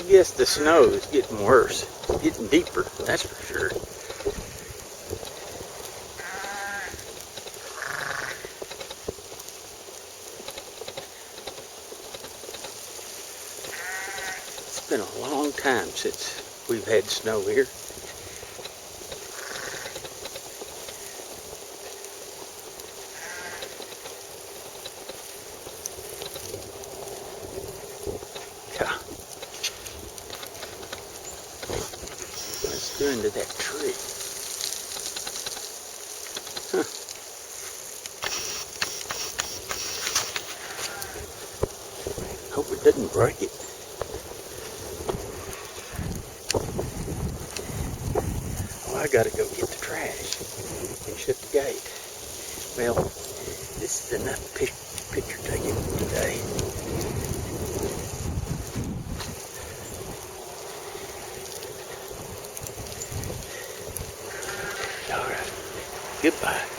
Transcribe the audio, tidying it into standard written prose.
guess the snow is getting worse. It's getting deeper, that's for sure. It's been a long time since we've had snow here. Yeah. Let's go into that tree. Huh. Hope it doesn't break it. Well, I gotta go get the trash and shut the gate. Well, this is enough picture taking today. All right. Goodbye.